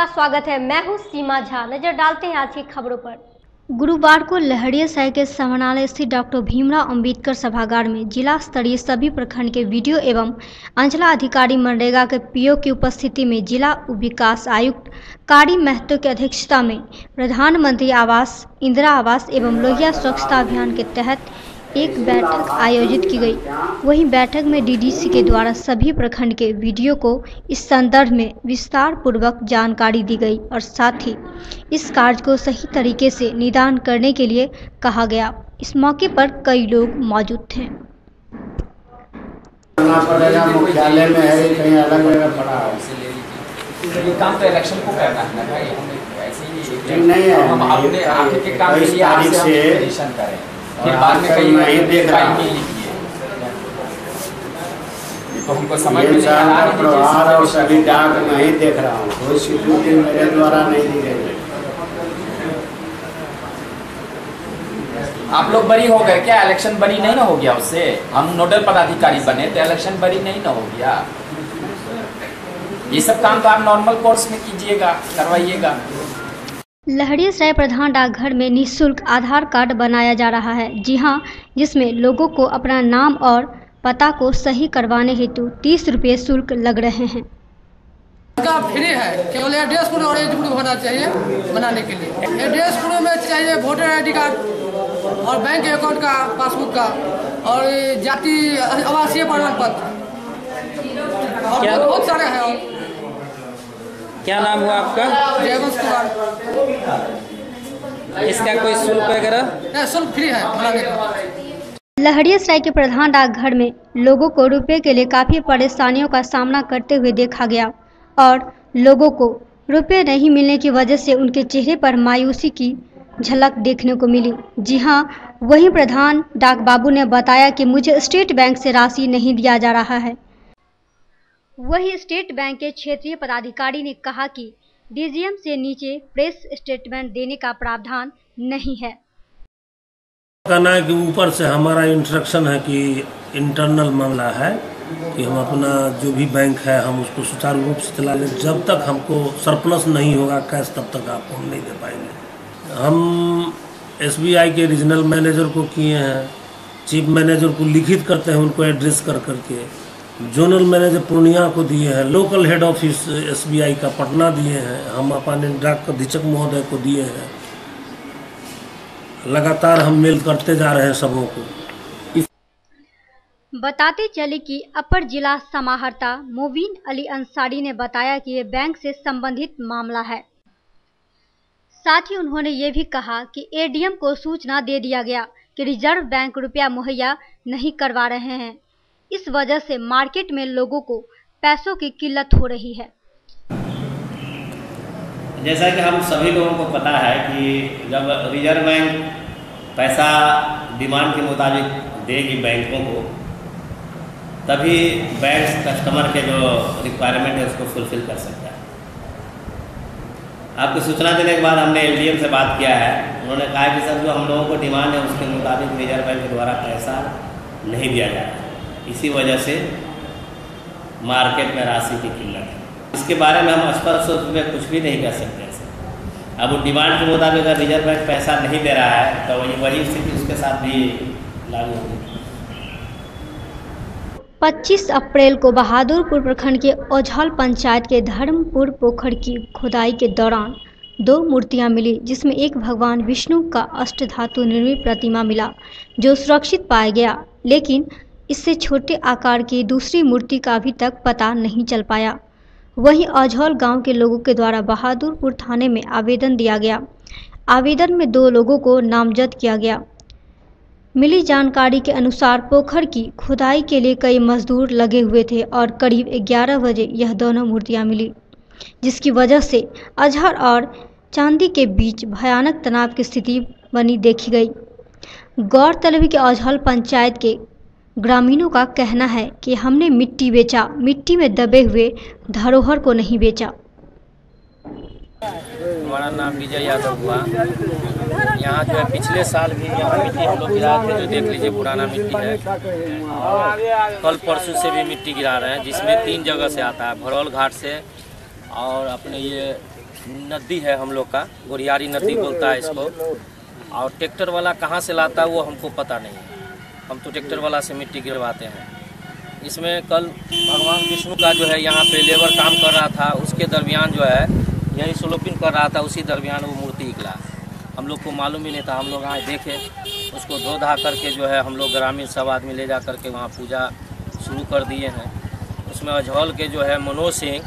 आपका स्वागत है। मैं हूं सीमा झा। नजर डालते हैं आज की खबरों पर। गुरुवार को लहरियासराय के समाहरणालय स्थित डॉक्टर भीमराव अंबेडकर सभागार में जिला स्तरीय सभी प्रखंड के वीडियो एवं अंचलाधिकारी मनरेगा के पीओ की उपस्थिति में जिला विकास आयुक्त कारी महतो की अध्यक्षता में प्रधानमंत्री आवास, इंदिरा आवास एवं लोहिया स्वच्छता अभियान के तहत एक बैठक आयोजित की गई। वहीं बैठक में डीडीसी के द्वारा सभी प्रखंड के वीडियो को इस संदर्भ में विस्तार पूर्वक जानकारी दी गई और साथ ही इस कार्य को सही तरीके से निदान करने के लिए कहा गया। इस मौके पर कई लोग मौजूद थे। मुख्यालय में है, कहीं अलग जगह पड़ा है। ये काम तो इलेक्शन को करना है भाई, ऐसे ही नहीं है। हम अपने आगे के काम के लिए आपसे ऑपरेशन करें, फिर बाद में कहीं नहीं देख रहा हूँ तो हमको समझ में नहीं आ रहा है। और सभी डाक नहीं देख रहा हूँ, कोई स्वीकृति मेरे द्वारा नहीं दी गई। आप लोग बरी हो गए क्या? इलेक्शन बरी नहीं ना हो गया उससे? हम नोडल पदाधिकारी बने तो इलेक्शन बरी नहीं ना हो गया। ये सब काम तो आप नॉर्मल कोर्स में कीजिएगा, करवाइएगा। लहरियासराय प्रधान डाकघर में निःशुल्क आधार कार्ड बनाया जा रहा है। जी हां, जिसमें लोगों को अपना नाम और पता को सही करवाने हेतु 30 रुपये शुल्क लग रहे हैं। इसका फ्री है, केवल एड्रेस प्रूफ और एज प्रूफ होना चाहिए बनाने के लिए। एड्रेस प्रूफ में चाहिए वोटर आईडी कार्ड और बैंक अकाउंट का पासबुक का और जाति आवासीय प्रमाण पत्र और बहुत सारे हैं। और क्या नाम हुआ आपका? जयवंश कुमार। इसका कोई शुल्क वगैरह? नहीं, शुल्क फ्री है बनाने का। लहरियासराय के प्रधान डाकघर में लोगों को रुपए के लिए काफ़ी परेशानियों का सामना करते हुए देखा गया और लोगों को रुपए नहीं मिलने की वजह से उनके चेहरे पर मायूसी की झलक देखने को मिली। जी हां, वहीं प्रधान डाक बाबू ने बताया कि मुझे स्टेट बैंक से राशि नहीं दिया जा रहा है। वहीं स्टेट बैंक के क्षेत्रीय पदाधिकारी ने कहा कि डीजीएम से नीचे प्रेस स्टेटमेंट देने का प्रावधान नहीं है। कहना है कि ऊपर से हमारा इंस्ट्रक्शन है कि इंटरनल मामला है कि हम अपना जो भी बैंक है हम उसको सुचारू रूप से चला लें। जब तक हमको सरप्लस नहीं होगा कैश, तब तक आपको हम नहीं दे पाएंगे। हम एसबीआई के रीजनल मैनेजर को किए हैं, चीफ मैनेजर को लिखित करते हैं उनको एड्रेस कर करके, जोनल मैनेजर पूर्णिया को दिए हैं, लोकल हेड ऑफिस एसबीआई का पटना दिए हैं, हम अपने डाक अधीक्षक महोदय को दिए हैं। लगातार हम मेल करते जा रहे हैं सबों को। बताते चले कि अपर जिला समाहर्ता मोबिन अली अंसारी ने बताया कि ये बैंक से संबंधित मामला है। साथ ही उन्होंने ये भी कहा कि एडीएम को सूचना दे दिया गया कि रिजर्व बैंक रुपया मुहैया नहीं करवा रहे हैं। इस वजह से मार्केट में लोगों को पैसों की किल्लत हो रही है। जैसा कि हम सभी लोगों को पता है कि जब रिजर्व बैंक पैसा डिमांड के मुताबिक देगी बैंकों को, तभी बैंक कस्टमर के जो रिक्वायरमेंट है उसको फुलफिल कर सकता है। आपको सूचना देने के बाद हमने एलडीएम से बात किया है। उन्होंने कहा कि सर जो हम लोगों को डिमांड है उसके मुताबिक रिजर्व बैंक के द्वारा पैसा नहीं दिया जा रहा है, इसी वजह से मार्केट में राशि की किल्लत है। इसके बारे में हम स्पष्ट रूप में कुछ भी नहीं कर सकते हैं। अब वो डिमांड के मुताबिक अगर रिजर्व बैंक पैसा नहीं दे रहा है तो वही स्थिति उसके साथ भी लागू होगी। 25 अप्रैल को बहादुरपुर प्रखंड के ओझल पंचायत के धर्मपुर पोखर की खुदाई के दौरान 2 मूर्तियां मिली, जिसमें एक भगवान विष्णु का अष्टधातु निर्मित प्रतिमा मिला जो सुरक्षित पाया गया, लेकिन इससे छोटे आकार की दूसरी मूर्ति का अभी तक पता नहीं चल पाया। वहीं औझौल गांव के लोगों के द्वारा बहादुरपुर थाने में आवेदन दिया गया। आवेदन में 2 लोगों को नामजद किया गया। मिली जानकारी के अनुसार पोखर की खुदाई के लिए कई मजदूर लगे हुए थे और करीब 11 बजे यह दोनों मूर्तियां मिली, जिसकी वजह से अजहर और चांदी के बीच भयानक तनाव की स्थिति बनी देखी गई। गौरतलब है कि औझौल पंचायत के ग्रामीणों का कहना है कि हमने मिट्टी बेचा, मिट्टी में दबे हुए धरोहर को नहीं बेचा। हमारा नाम विजय यादव हुआ। यहाँ जो है पिछले साल भी यहाँ मिट्टी हम लोग गिराए थे, जो देख लीजिए पुराना मिट्टी है। कल परसों से भी मिट्टी गिरा रहे हैं, जिसमें 3 जगह से आता है, भरौल घाट से और अपने ये नदी है हम लोग का, गोरियारी नदी बोलता है इसको। और ट्रैक्टर वाला कहाँ से लाता है वो हमको पता नहीं है, हम तो ट्रैक्टर वाला से मिट्टी गिरवाते हैं। इसमें कल भगवान विष्णु का जो है यहाँ पे लेबर काम कर रहा था, उसके दरमियान जो है यही स्लोपिंग कर रहा था, उसी दरमियान वो मूर्ति निकला। हम लोग को मालूम ही नहीं था, हम लोग आए देखे, उसको धो धा करके जो है हम लोग ग्रामीण सब आदमी ले जा करके वहाँ पूजा शुरू कर दिए हैं। उसमें अजहौल के जो है मनोज सिंह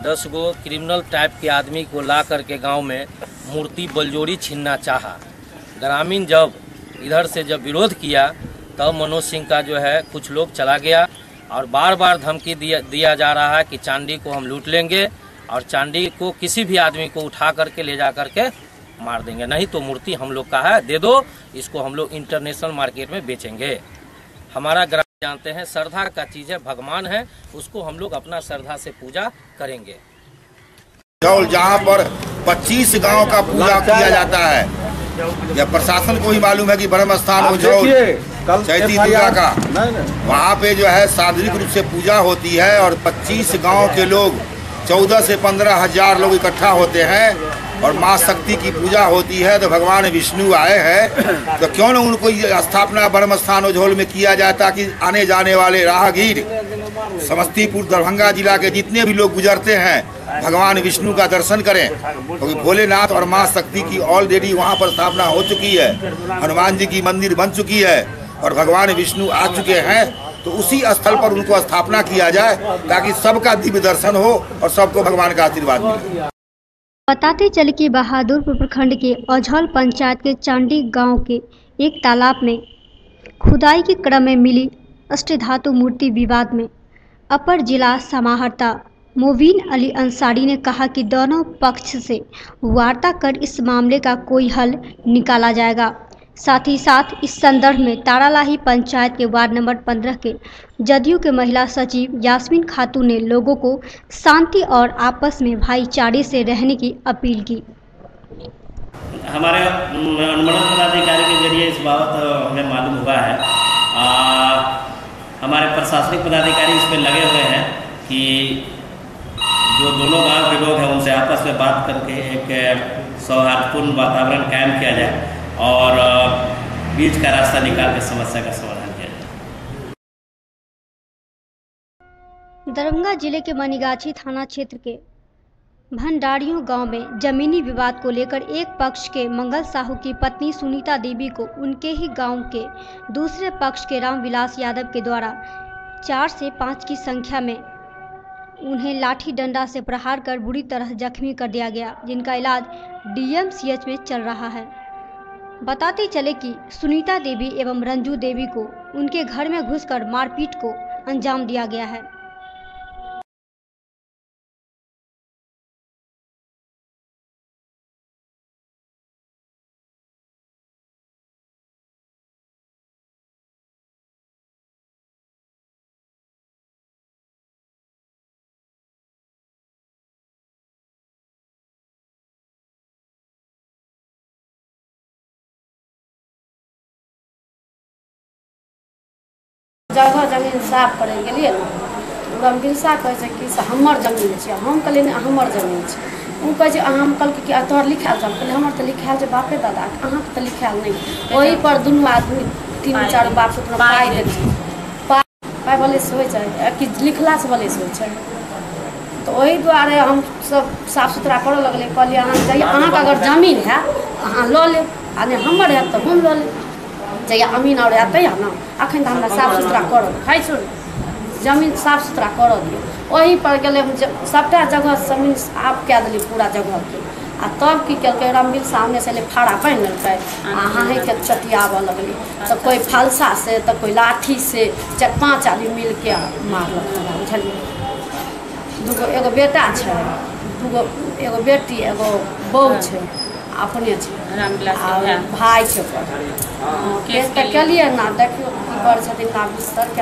10 गो क्रिमिनल टाइप के आदमी को ला करके गांव में मूर्ति बलजोरी छीनना चाहा। ग्रामीण जब इधर से जब विरोध किया तब मनोज सिंह का जो है कुछ लोग चला गया और बार बार धमकी दिया जा रहा है कि चांदी को हम लूट लेंगे और चांदी को किसी भी आदमी को उठा करके ले जा करके मार देंगे, नहीं तो मूर्ति हम लोग का है, दे दो, इसको हम लोग इंटरनेशनल मार्केट में बेचेंगे। हमारा ग्राम जानते हैं श्रद्धा का चीज़ है, भगवान है, उसको हम लोग अपना श्रद्धा से पूजा करेंगे। जहाँ पर 25 गांव का पूजा किया जाता है, यह प्रशासन को ही मालूम है कि ब्रह्म स्थान चैती दुर्गा का वहाँ पे जो है सार्वजनिक रूप से पूजा होती है और 25 गांव के लोग 14 से 15 हजार लोग इकट्ठा होते हैं और माँ शक्ति की पूजा होती है। तो भगवान विष्णु आए हैं तो क्यों न उनको स्थापना ब्रह्म स्थान अजहौल में किया जाए, ताकि आने जाने वाले राहगीर समस्तीपुर दरभंगा जिला के जितने भी लोग गुजरते हैं भगवान विष्णु का दर्शन करें, क्योंकि भोलेनाथ और माँ शक्ति की ऑलरेडी वहाँ पर स्थापना हो चुकी है, हनुमान जी की मंदिर बन चुकी है और भगवान विष्णु आ चुके हैं। तो उसी स्थल पर उनको स्थापना किया जाए ताकि सबका दिव्य दर्शन हो और सबको भगवान का आशीर्वाद मिले। बताते चले कि बहादुरपुर प्रखंड के अजहौल पंचायत के चांडी गांव के एक तालाब में खुदाई के क्रम में मिली अष्टधातु मूर्ति विवाद में अपर जिला समाहर्ता मोबिन अली अंसारी ने कहा कि दोनों पक्ष से वार्ता कर इस मामले का कोई हल निकाला जाएगा। साथ ही साथ इस संदर्भ में तारालाही पंचायत के वार्ड नंबर 15 के जदयू के महिला सचिव यास्मीन खातून ने लोगों को शांति और आपस में भाईचारे से रहने की अपील की। हमारे अनुमंडल पदाधिकारी के जरिए इस बाबत हमें मालूम हुआ है, हमारे प्रशासनिक पदाधिकारी इस पर लगे हुए हैं कि जो दोनों गांव के लोग हैं उनसे आपस में बात करके एक सौहार्दपूर्ण वातावरण कायम किया जाए और बीच का रास्ता निकाल कर समस्या का समाधान किया जाए। दरभंगा जिले के मनीगाछी थाना क्षेत्र के भंडारियों गांव में जमीनी विवाद को लेकर एक पक्ष के मंगल साहू की पत्नी सुनीता देवी को उनके ही गांव के दूसरे पक्ष के रामविलास यादव के द्वारा 4 से 5 की संख्या में उन्हें लाठी डंडा से प्रहार कर बुरी तरह जख्मी कर दिया गया, जिनका इलाज DMCH में चल रहा है। बताते चले कि सुनीता देवी एवं रंजू देवी को उनके घर में घुसकर मारपीट को अंजाम दिया गया है। जगह जमीन साफ करे के लिए रमबिलसा कहे कि हमर जमीन है, हम कहलिए हमर जमीन है, वो कहे हम कल कि तोहर लिखायल छल, कहलिए हमर तो लिखायल है बापे दादा, अहाँ तो लिखायल नहीं। वही पर दुनू आदमी 3-4 बाप से पाई दे पाई वाले से हो जाए कि लिखला से वाले से हो। तो वही द्वारे हम सब साफ सुथरा करे लगले, कहलिए अहाँ का अगर जमीन है अहाँ लऽ ले, आ नहीं हमर है तो हम लऽ ले, जहिया अमीन और आते हैं ना अखन हमरा साफ सुथरा कर है, सुन जमीन साफ सुथरा कर दिए। वही पर गए हम सबटा जगह जमीन साफ कए दिली पूरा जगह के, आ तब की कल रमबिल सामने से ले फाड़ा पहन लेलकै, अहाँ के चटियाबऽ लगली, तो कोई फलसा से तो कोई लाठी से 4-5 आदमी मिल के मारलक। बुझलिए दूगो एगो बेटा है, दूगो एगो बेटी एगो बहू है, अपने भाई के।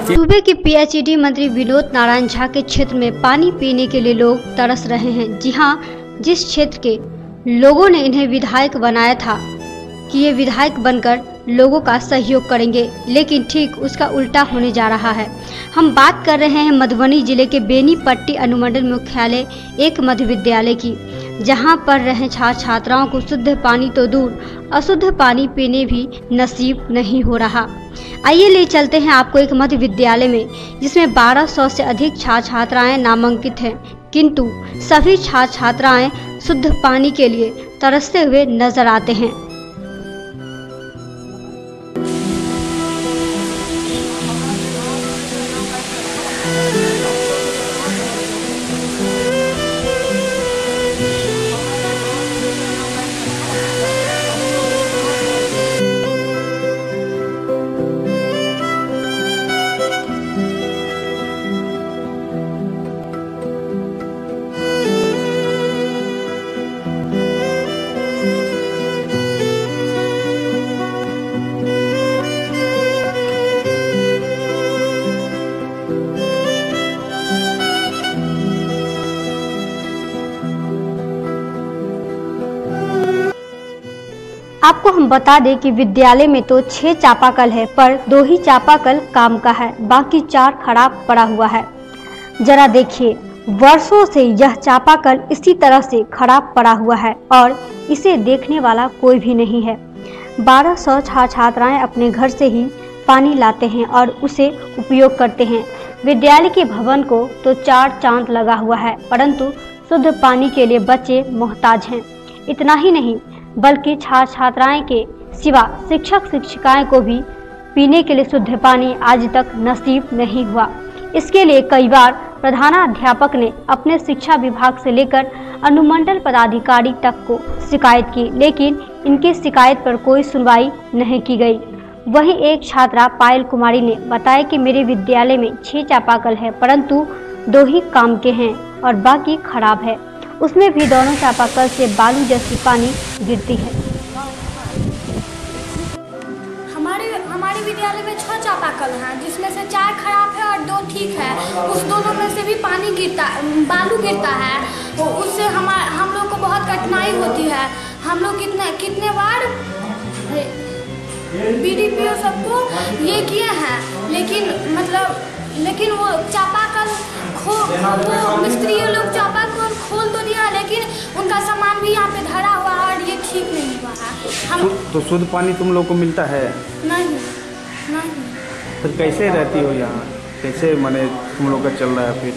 सूबे के PHED मंत्री विनोद नारायण झा के क्षेत्र में पानी पीने के लिए लोग तरस रहे हैं। जी हां, जिस क्षेत्र के लोगों ने इन्हें विधायक बनाया था कि ये विधायक बनकर लोगों का सहयोग करेंगे, लेकिन ठीक उसका उल्टा होने जा रहा है। हम बात कर रहे हैं मधुबनी जिले के बेनीपट्टी अनुमंडल मुख्यालय एक मध्य विद्यालय की, जहां पर रहे छात्र छात्राओं को शुद्ध पानी तो दूर अशुद्ध पानी पीने भी नसीब नहीं हो रहा। आइए ले चलते हैं आपको एक मध्य विद्यालय में, जिसमें 1200 से अधिक छात्र छात्राएं नामांकित हैं, किंतु सभी छात्र छात्राएं शुद्ध पानी के लिए तरसते हुए नजर आते हैं। आपको हम बता दें कि विद्यालय में तो 6 चापाकल है, पर 2 ही चापाकल काम का है, बाकी 4 खराब पड़ा हुआ है। जरा देखिए, वर्षों से यह चापाकल इसी तरह से खराब पड़ा हुआ है और इसे देखने वाला कोई भी नहीं है। 1200 छात्र छात्राएं अपने घर से ही पानी लाते हैं और उसे उपयोग करते हैं। विद्यालय के भवन को तो 4 चांद लगा हुआ है, परंतु शुद्ध पानी के लिए बच्चे मोहताज हैं। इतना ही नहीं, बल्कि छात्र छात्राएं के सिवा शिक्षक शिक्षिकाएं को भी पीने के लिए शुद्ध पानी आज तक नसीब नहीं हुआ। इसके लिए कई बार प्रधानाध्यापक ने अपने शिक्षा विभाग से लेकर अनुमंडल पदाधिकारी तक को शिकायत की, लेकिन इनकी शिकायत पर कोई सुनवाई नहीं की गई। वहीं एक छात्रा पायल कुमारी ने बताया कि मेरे विद्यालय में 6 चापाकल है, परंतु 2 ही काम के हैं और बाकी खराब है। उसमें भी दोनों चापाकल से बालू जैसी पानी गिरती है। हमारे विद्यालय में 6 चापाकल हैं, जिसमें से 4 खराब है और 2 ठीक है। उस दोनों में से भी पानी गिरता, बालू गिरता है, तो उससे हम लोग को बहुत कठिनाई होती है। हम लोग कितने बार बीडीपीओ सबको ये किए हैं, लेकिन वो चापाकल वो मिस्त्री लोग चापाकल खोल तो दिया, लेकिन उनका सामान भी यहाँ पे धरा हुआ और ये ठीक नहीं हुआ है। तो शुद्ध पानी तुम लोग को मिलता है? नहीं। फिर कैसे रहती हो यहाँ? कैसे माने तुम लोग का चल रहा है? फिर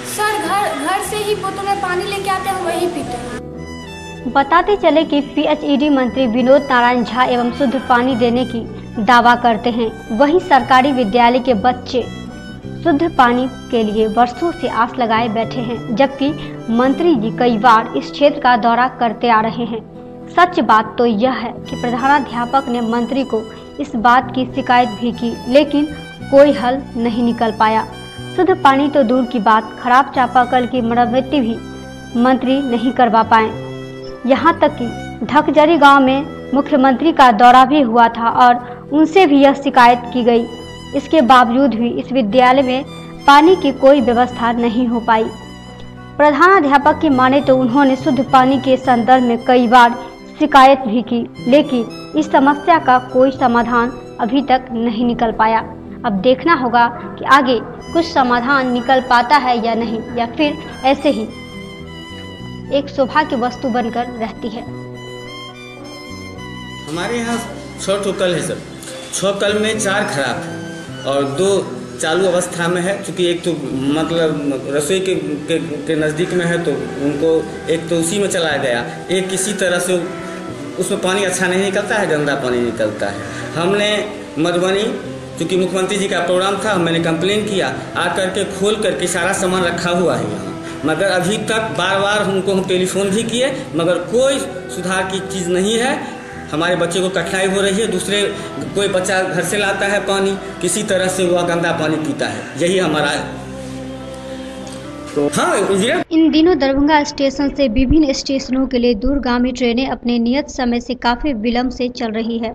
सर घर से ही बोतल में पानी लेके आते हैं, वही पीते हैं। बताते चले कि पीएचईडी मंत्री विनोद नारायण झा एवं शुद्ध पानी देने की दावा करते हैं, वहीं सरकारी विद्यालय के बच्चे शुद्ध पानी के लिए वर्षों से आस लगाए बैठे हैं, जबकि मंत्री जी कई बार इस क्षेत्र का दौरा करते आ रहे हैं। सच बात तो यह है कि प्रधानाध्यापक ने मंत्री को इस बात की शिकायत भी की, लेकिन कोई हल नहीं निकल पाया। शुद्ध पानी तो दूर की बात, खराब चापाकल की मरम्मती भी मंत्री नहीं करवा पाए। यहाँ तक कि ढकजरी गांव में मुख्यमंत्री का दौरा भी हुआ था और उनसे भी यह शिकायत की गई। इसके बावजूद भी इस विद्यालय में पानी की कोई व्यवस्था नहीं हो पाई। प्रधानाध्यापक की माने तो उन्होंने शुद्ध पानी के संदर्भ में कई बार शिकायत भी की, लेकिन इस समस्या का कोई समाधान अभी तक नहीं निकल पाया। अब देखना होगा कि आगे कुछ समाधान निकल पाता है या नहीं, या फिर ऐसे ही एक शोभा की वस्तु बनकर रहती है। हमारे यहाँ 6 टोटल है सर। 6 कल में 4 खराब है और 2 चालू अवस्था में है। चूँकि एक तो मतलब रसोई के नज़दीक में है, तो उनको एक तो उसी में चलाया गया, एक किसी तरह से उसमें पानी अच्छा नहीं निकलता है, गंदा पानी निकलता है। हमने मधुबनी, चूँकि मुख्यमंत्री जी का प्रोग्राम था, मैंने कंप्लेन किया, आकर के खोल करके सारा सामान रखा हुआ है यहाँ, मगर अभी तक बार उनको हम टेलीफोन भी किए, मगर कोई सुधार की चीज़ नहीं है। हमारे बच्चे को कठिनाई हो रही है। दूसरे कोई बच्चा घर से लाता है पानी, किसी तरह से वह गंदा पानी पीता है, यही हमारा तो हाँ। इन दिनों दरभंगा स्टेशन से विभिन्न स्टेशनों के लिए दूरगामी ट्रेनें अपने नियत समय से काफ़ी विलंब से चल रही है,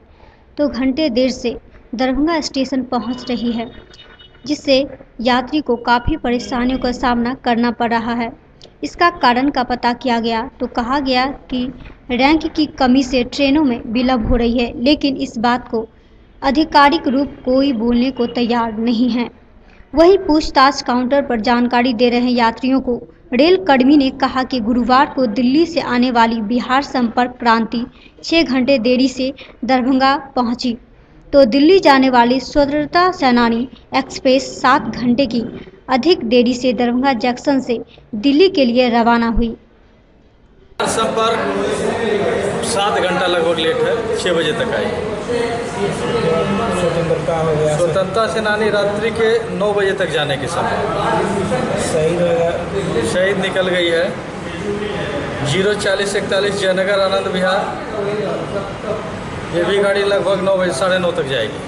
तो घंटे देर से दरभंगा स्टेशन पहुंच रही है, जिससे यात्री को काफ़ी परेशानियों का सामना करना पड़ रहा है। इसका कारण का पता किया गया तो कहा गया कि रैंक की कमी से ट्रेनों में विलंब हो रही है, लेकिन इस बात को आधिकारिक रूप कोई बोलने को तैयार नहीं है। वहीं पूछताछ काउंटर पर जानकारी दे रहे यात्रियों को रेल कर्मी ने कहा कि गुरुवार को दिल्ली से आने वाली बिहार संपर्क क्रांति 6 घंटे देरी से दरभंगा पहुंची, तो दिल्ली जाने वाली स्वतंत्रता सेनानी एक्सप्रेस 7 घंटे की अधिक देरी से दरभंगा जंक्शन से दिल्ली के लिए रवाना हुई। संपर्क 7 घंटा लगभग लेट है, 6 बजे तक आई। स्वतंत्रता हो गया, स्वतंत्रता सेनानी रात्रि के 9 बजे तक जाने के समय शहीद निकल गई है। 04041 जयनगर आनंद विहार, ये भी गाड़ी लगभग 9 बजे 9:30 तक जाएगी।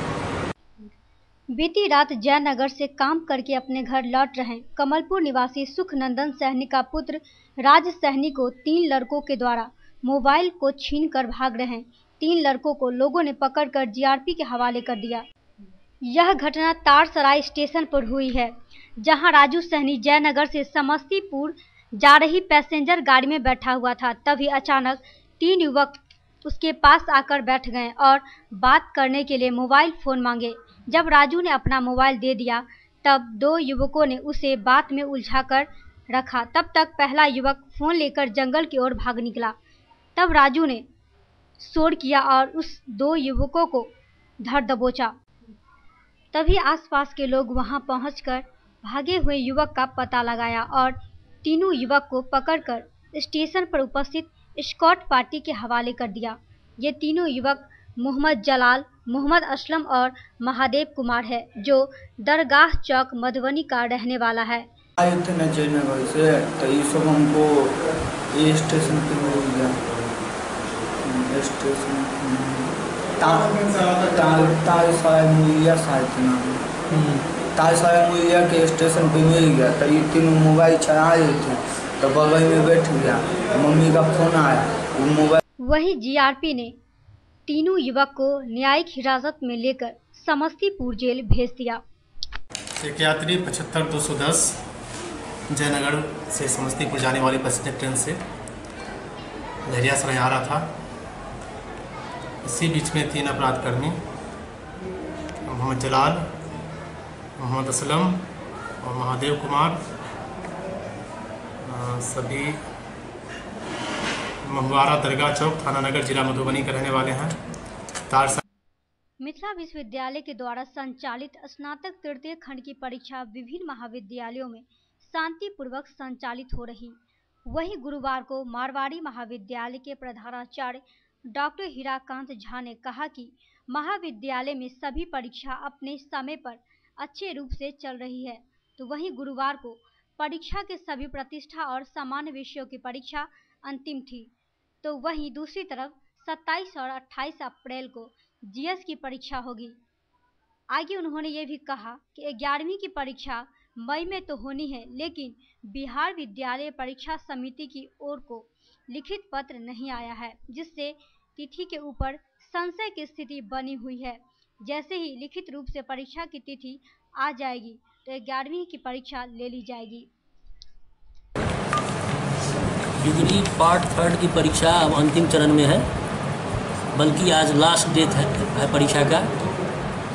बीती रात जयनगर से काम करके अपने घर लौट रहे कमलपुर निवासी सुखनंदन सहनी का पुत्र राज सहनी को 3 लड़कों के द्वारा मोबाइल को छीनकर भाग रहे 3 लड़कों को लोगों ने पकड़कर जीआरपी के हवाले कर दिया। यह घटना तारसराय स्टेशन पर हुई है, जहां राजू सहनी जयनगर से समस्तीपुर जा रही पैसेंजर गाड़ी में बैठा हुआ था। तभी अचानक 3 युवक उसके पास आकर बैठ गए और बात करने के लिए मोबाइल फोन मांगे। जब राजू ने अपना मोबाइल दे दिया, तब 2 युवकों ने उसे बात में उलझाकर रखा। तब तक पहला युवक फोन लेकर जंगल की ओर भाग निकला। तब राजू ने शोर किया और उस 2 युवकों को धर दबोचा। तभी आसपास के लोग वहां पहुंचकर भागे हुए युवक का पता लगाया और तीनों युवक को पकड़कर स्टेशन पर उपस्थित स्कॉट पार्टी के हवाले कर दिया। ये तीनों युवक मोहम्मद जलाल, मोहम्मद असलम और महादेव कुमार है, जो दरगाह चौक मधुबनी का रहने वाला है। आए थे न जयनगर से, तो ये सब हमको ये स्टेशन पे मिल गया। स्टेशन तारसाया के स्टेशन पे मिल गया। तो ये तीनों मोबाइल चढ़ाए थे, तो बगल में बैठ गया। मम्मी का फोन आया, वो मोबाइल। वही जीआरपी ने तीनों युवक को न्यायिक हिरासत में लेकर समस्तीपुर जेल भेज दिया। एक यात्री 75-210 जयनगर से समस्तीपुर जाने वाली पैसेंजर ट्रेन से लहरियासराय आ रहा था। इसी बीच में 3 अपराधकर्मी मोहम्मद जलाल, मोहम्मद असलम और महादेव कुमार सभी महुआरा दरगाह चौक, थाना नगर, जिला मधुबनी के रहने वाले हैं। मिथिला विश्वविद्यालय के द्वारा संचालित स्नातक तृतीय खंड की परीक्षा विभिन्न महाविद्यालयों में शांतिपूर्वक संचालित हो रही। वहीं गुरुवार को मारवाड़ी महाविद्यालय के प्रधानाचार्य डॉक्टर हीराकांत झा ने कहा कि महाविद्यालय में सभी परीक्षा अपने समय पर अच्छे रूप से चल रही है। तो वहीं गुरुवार को परीक्षा के सभी प्रतिष्ठा और सामान्य विषयों की परीक्षा अंतिम थी। तो वहीं दूसरी तरफ 27 और 28 अप्रैल को जीएस की परीक्षा होगी। आगे उन्होंने ये भी कहा कि 11वीं की परीक्षा मई में तो होनी है, लेकिन बिहार विद्यालय परीक्षा समिति की ओर को लिखित पत्र नहीं आया है, जिससे तिथि के ऊपर संशय की स्थिति बनी हुई है। जैसे ही लिखित रूप से परीक्षा की तिथि आ जाएगी, तो 11वीं की परीक्षा ले ली जाएगी। डिग्री पार्ट 3 की परीक्षा अब अंतिम चरण में है, बल्कि आज लास्ट डेट है परीक्षा का।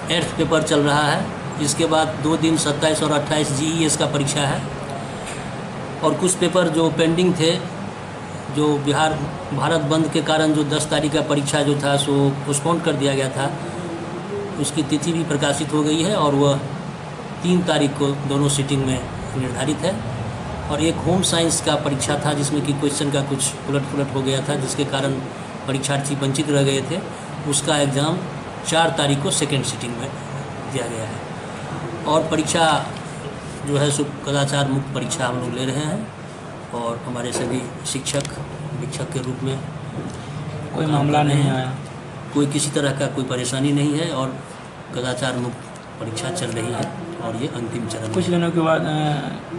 8th पेपर चल रहा है। इसके बाद 2 दिन 27 और 28 जीईएस का परीक्षा है। और कुछ पेपर जो पेंडिंग थे, जो भारत बंद के कारण जो 10 तारीख का परीक्षा जो था सो पोस्टपोन कर दिया गया था, उसकी तिथि भी प्रकाशित हो गई है और वह 3 तारीख को दोनों सीटिंग में निर्धारित है। और एक होम साइंस का परीक्षा था, जिसमें कि क्वेश्चन का कुछ उलट हो गया था, जिसके कारण परीक्षार्थी वंचित रह गए थे। उसका एग्ज़ाम 4 तारीख को सेकेंड सीटिंग में दिया गया है। और परीक्षा जो है सो कदाचार मुक्त परीक्षा हम लोग ले रहे हैं। और हमारे सभी शिक्षक के रूप में कोई मामला नहीं आया, कोई किसी तरह का कोई परेशानी नहीं है और कदाचार मुक्त परीक्षा चल रही है। और ये अंतिम चरण। कुछ दिनों के बाद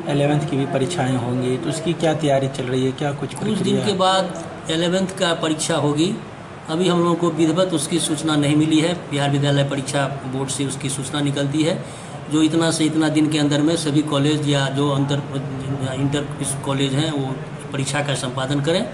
11th की भी परीक्षाएं होंगी, तो उसकी क्या तैयारी चल रही है? क्या कुछ दिन के बाद 11th का परीक्षा होगी। अभी हम लोगों को विधिवत उसकी सूचना नहीं मिली है। बिहार विद्यालय परीक्षा बोर्ड से उसकी सूचना निकलती है, जो इतना से इतना दिन के अंदर में सभी कॉलेज या जो इंटर कॉलेज हैं वो परीक्षा का संपादन करें।